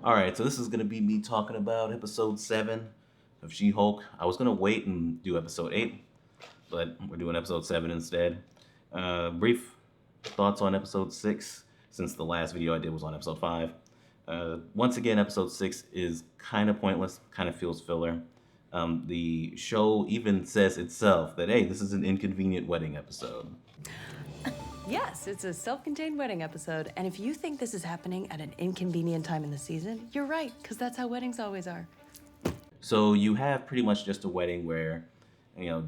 All right, so this is gonna be me talking about episode 7 of She-Hulk. I was gonna wait and do episode 8, but we're doing episode 7 instead. Brief thoughts on episode 6, since the last video I did was on episode 5. Once again, episode 6 is kind of pointless, kind of feels filler. The show even says itself that, hey, this is an inconvenient wedding episode. Yes, it's a self-contained wedding episode, and if you think this is happening at an inconvenient time in the season, you're right, because that's how weddings always are. So you have pretty much just a wedding where,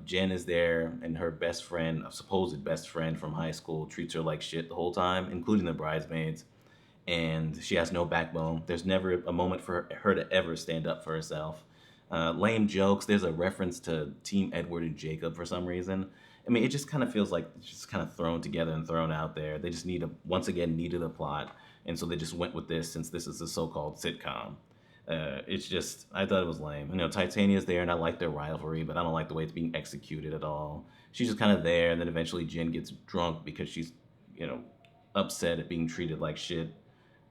Jen is there and her best friend, a supposed best friend from high school, treats her like shit the whole time, including the bridesmaids. And she has no backbone. There's never a moment for her to ever stand up for herself. Lame jokes. There's a reference to Team Edward and Jacob for some reason. I mean, it just kind of feels like it's just kind of thrown together and thrown out there. They just once again needed a plot, and so they just went with this since this is a so-called sitcom. It's just, I thought it was lame. Titania's there, and I like their rivalry, but I don't like the way it's being executed at all. She's just kind of there, and then eventually Jen gets drunk because she's, upset at being treated like shit,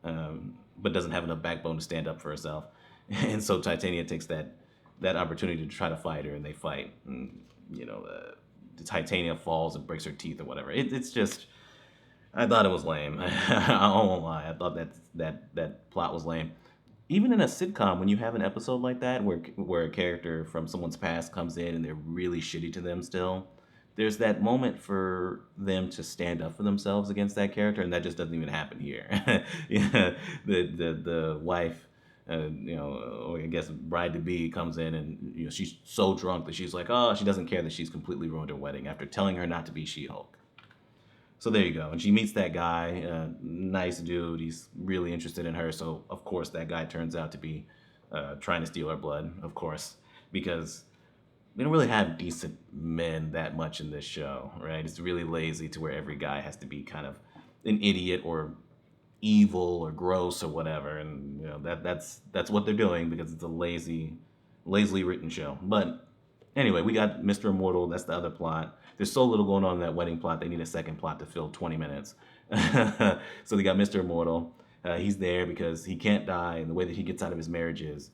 but doesn't have enough backbone to stand up for herself. And so Titania takes that opportunity to try to fight her, and they fight. And, the Titania falls and breaks her teeth or whatever. It's just, I thought it was lame. I won't lie. I thought that plot was lame. Even in a sitcom, when you have an episode like that where a character from someone's past comes in and they're really shitty to them still, there's that moment for them to stand up for themselves against that character, and that just doesn't even happen here. Yeah, the wife, or I guess bride to be comes in, and she's so drunk that she's like, oh, she doesn't care that she's completely ruined her wedding after telling her not to be She-Hulk. So there you go. And she meets that guy, nice dude. He's really interested in her. So of course that guy turns out to be trying to steal her blood, of course, because we don't really have decent men that much in this show, right? It's really lazy to where every guy has to be kind of an idiot or evil or gross or whatever, and that's what they're doing because it's a lazily written show. But anyway, we got Mr. Immortal. That's the other plot. There's so little going on in that wedding plot. They need a second plot to fill 20 minutes. So they got Mr. Immortal. He's there because he can't die, and the way that he gets out of his marriage is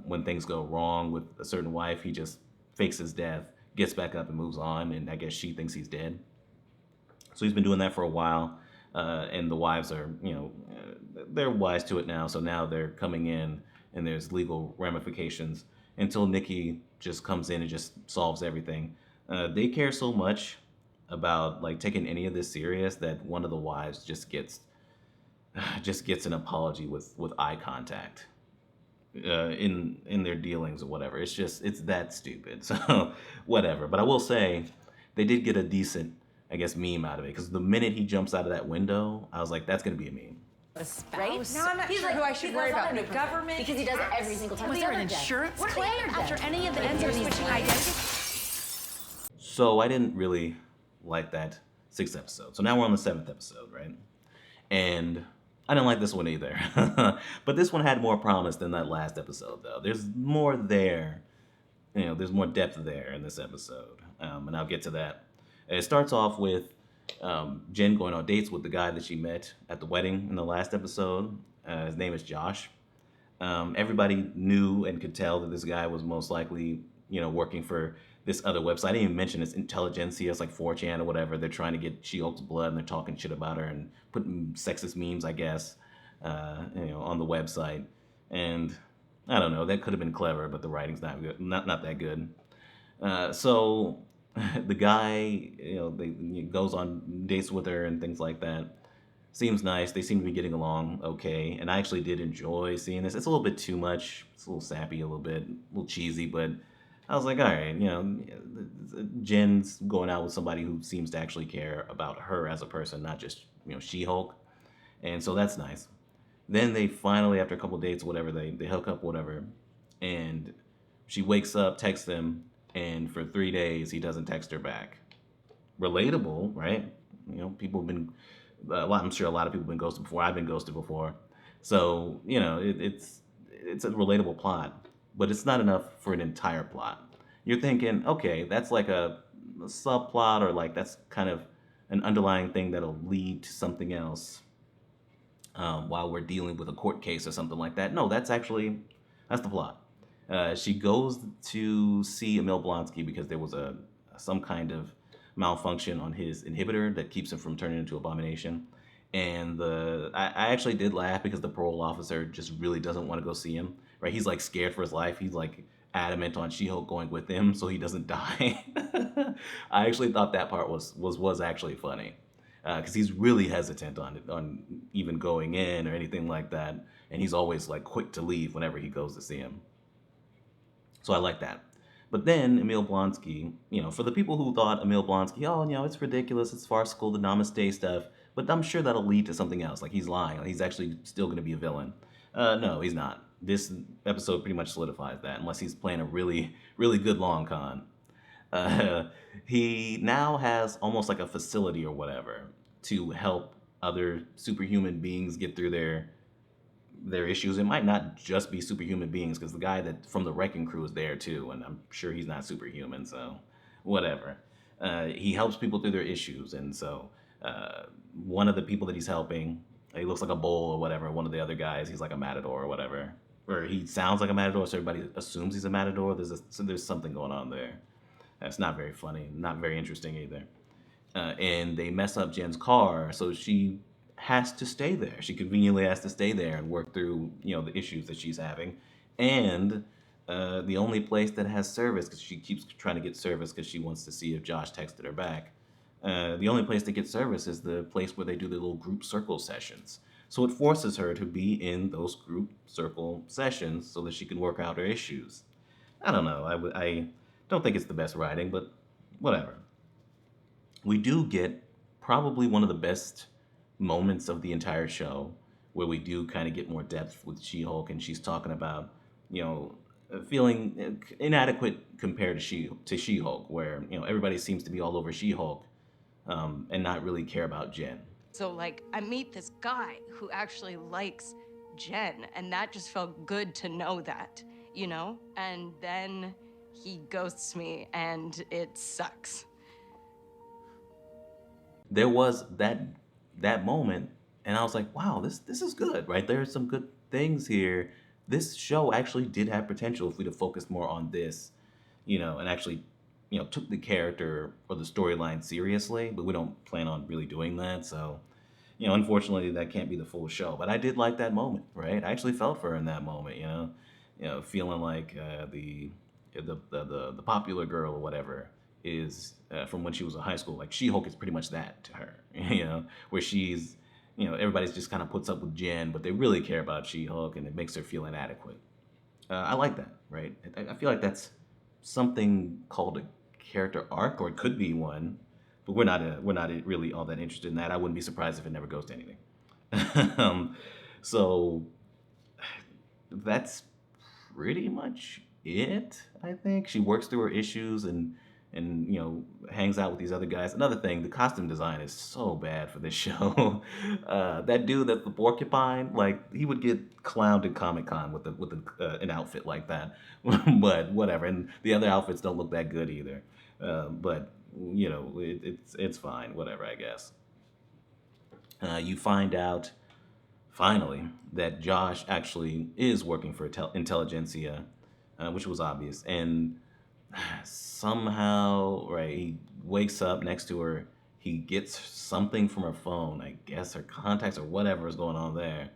when things go wrong with a certain wife, he just fakes his death, gets back up, and moves on. And I guess she thinks he's dead. So he's been doing that for a while. And the wives are, they're wise to it now. So now they're coming in, and there's legal ramifications until Nikki just comes in and just solves everything. They care so much about like taking any of this serious that one of the wives just gets an apology with eye contact in their dealings or whatever. It's that stupid. So whatever. But I will say they did get a decent, I guess, meme out of it, because the minute he jumps out of that window, I was like, that's gonna be a meme. A spouse? No, I'm not sure who I should worry about. The government? Because he does it every single time. Was there an insurance claim after any of the ends ends are are switching switching identity? So I didn't really like that 6th episode. So now we're on the 7th episode, right? And I didn't like this one either. But this one had more promise than that last episode, though. There's more there. There's more depth there in this episode. And I'll get to that. It starts off with Jen going on dates with the guy that she met at the wedding in the last episode. His name is Josh. Everybody knew and could tell that this guy was most likely, working for this other website. I didn't even mention it's Intelligentsia. It's like 4chan or whatever. They're trying to get She-Hulk's blood, and they're talking shit about her and putting sexist memes, I guess, on the website. And I don't know. That could have been clever, but the writing's not good. Not that good. So the guy, he goes on dates with her and things like that. Seems nice. They seem to be getting along okay. And I actually did enjoy seeing this. It's a little bit too much. It's a little sappy, a little cheesy, but I was like, all right, Jen's going out with somebody who seems to actually care about her as a person, not just, She-Hulk. And so that's nice. Then they finally, after a couple dates, whatever, they hook up, whatever. And she wakes up, texts him, and for 3 days, he doesn't text her back. Relatable, right? People have been, I'm sure a lot of people have been ghosted before. I've been ghosted before. So, it's a relatable plot, but it's not enough for an entire plot. You're thinking, okay, that's like a subplot, or like that's kind of an underlying thing that'll lead to something else. while we're dealing with a court case or something like that. No, that's the plot. She goes to see Emil Blonsky because there was a some kind of malfunction on his inhibitor that keeps him from turning into Abomination. And I actually did laugh because the parole officer just really doesn't want to go see him. Right? He's like scared for his life. He's like adamant on She-Hulk going with him so he doesn't die. I actually thought that part was actually funny because he's really hesitant on even going in or anything like that, and he's always like quick to leave whenever he goes to see him. So I like that. But then Emil Blonsky, for the people who thought Emil Blonsky, oh, it's ridiculous, it's farcical, the Namaste stuff, but I'm sure that'll lead to something else. Like he's lying, like he's actually still going to be a villain. No, he's not. This episode pretty much solidifies that, unless he's playing a really, really good long con. Uh, he now has almost like a facility or whatever to help other superhuman beings get through their issues. It might not just be superhuman beings because the guy that from the wrecking crew is there too, and I'm sure he's not superhuman, so whatever. He helps people through their issues, and so one of the people that he's helping, he looks like a bull or whatever. One of the other guys, he's like a matador or whatever, or he sounds like a matador, so everybody assumes he's a matador. So there's something going on there. That's not very funny, not very interesting either. And they mess up Jen's car, so she has to stay there. She conveniently has to stay there and work through, the issues that she's having. And the only place that has service, because she keeps trying to get service because she wants to see if Josh texted her back. The only place to get service is the place where they do the little group circle sessions. So it forces her to be in those group circle sessions so that she can work out her issues. I don't know. I don't think it's the best writing, but whatever. We do get probably one of the best moments of the entire show where we do kind of get more depth with She-Hulk, and she's talking about, feeling inadequate compared to She-Hulk, where everybody seems to be all over She-Hulk and not really care about Jen. So, like, I meet this guy who actually likes Jen, and that just felt good to know that, And then he ghosts me, and it sucks. There was that moment, and I was like, wow, this is good, right? There are some good things here. This show actually did have potential if we'd have focused more on this, and actually, took the character or the storyline seriously, but we don't plan on really doing that. So, unfortunately, that can't be the full show. But I did like that moment, right? I actually felt for her in that moment, feeling like the popular girl or whatever is from when she was in high school. Like She-Hulk is pretty much that to her, where she's, everybody's just kind of puts up with Jen, but they really care about She-Hulk, and it makes her feel inadequate. I like that, right? I feel like that's something called a character arc, or it could be one, but we're not really all that interested in that. I wouldn't be surprised if it never goes to anything. So that's pretty much it. I think she works through her issues and hangs out with these other guys. Another thing, the costume design is so bad for this show. That dude that's the porcupine, like he would get clowned at Comic-Con with an outfit like that. But whatever, and the other outfits don't look that good either. But it's fine, whatever, I guess. You find out finally that Josh actually is working for Intelligentsia, which was obvious. And somehow, right, he wakes up next to her. He gets something from her phone, I guess her contacts or whatever is going on there.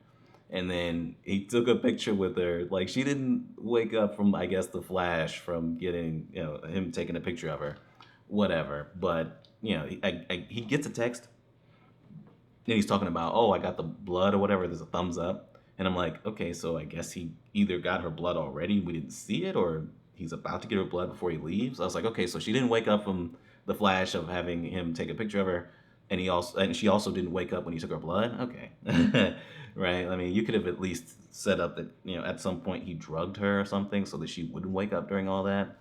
And then he took a picture with her. Like, she didn't wake up from, I guess, the flash from getting, him taking a picture of her. Whatever. But, he gets a text. And he's talking about, oh, I got the blood or whatever. There's a thumbs up. And I'm like, okay, so I guess he either got her blood already, we didn't see it, or he's about to get her blood before he leaves. I was like, okay, so she didn't wake up from the flash of having him take a picture of her, and she also didn't wake up when he took her blood. Okay, right? I mean, you could have at least set up that at some point he drugged her or something so that she wouldn't wake up during all that.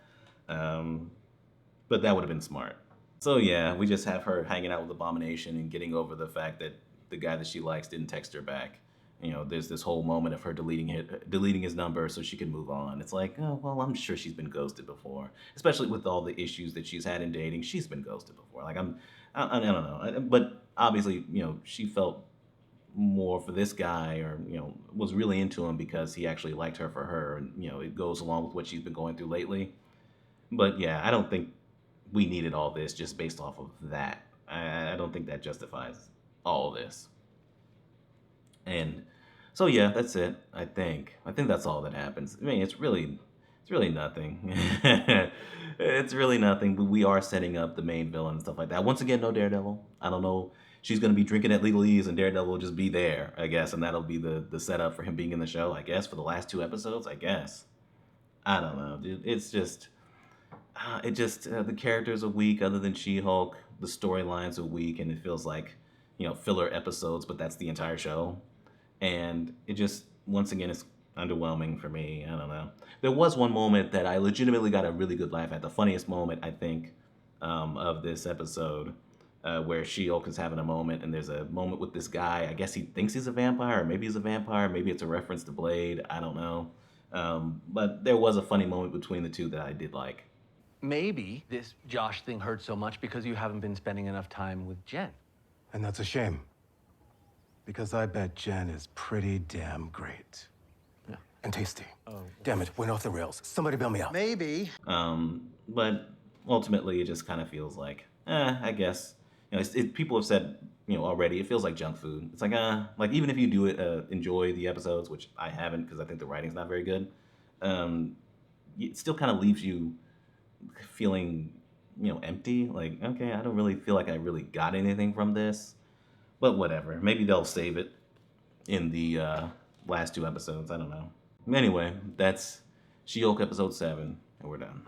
But that would have been smart. So yeah, we just have her hanging out with Abomination and getting over the fact that the guy that she likes didn't text her back. There's this whole moment of her deleting his number so she can move on. It's like, oh, well, I'm sure she's been ghosted before, especially with all the issues that she's had in dating. She's been ghosted before. Like I don't know, but obviously, she felt more for this guy, or was really into him because he actually liked her for her, and it goes along with what she's been going through lately. But yeah, I don't think we needed all this just based off of that. I don't think that justifies all of this. And so yeah, that's it. I think that's all that happens. I mean, it's really nothing. It's really nothing. But we are setting up the main villain and stuff like that. Once again, no Daredevil. I don't know. She's gonna be drinking at legalese, and Daredevil will just be there, I guess, and that'll be the setup for him being in the show, I guess, for the last two episodes. I guess. I don't know, dude. It's just the characters are weak. Other than She-Hulk, the storylines are weak, and it feels like filler episodes, but that's the entire show. And it just once again is underwhelming for me. I don't know. There was one moment that I legitimately got a really good laugh at. The funniest moment I think of this episode, where She-Hulk is having a moment, and there's a moment with this guy. I guess he thinks he's a vampire, or maybe he's a vampire. Maybe it's a reference to Blade. I don't know. But there was a funny moment between the two that I did like. Maybe this Josh thing hurts so much because you haven't been spending enough time with Jen. And that's a shame. Because I bet Jen is pretty damn great. Yeah. And tasty. Oh. Damn it, went off the rails. Somebody bail me out. Maybe. But ultimately, it just kind of feels like, I guess. People have said, already, it feels like junk food. It's like even if you do enjoy the episodes, which I haven't because I think the writing's not very good, it still kind of leaves you feeling, empty. Like, okay, I don't really feel like I really got anything from this. But whatever. Maybe they'll save it in the last two episodes. I don't know. Anyway, that's She-Hulk episode 7, and we're done.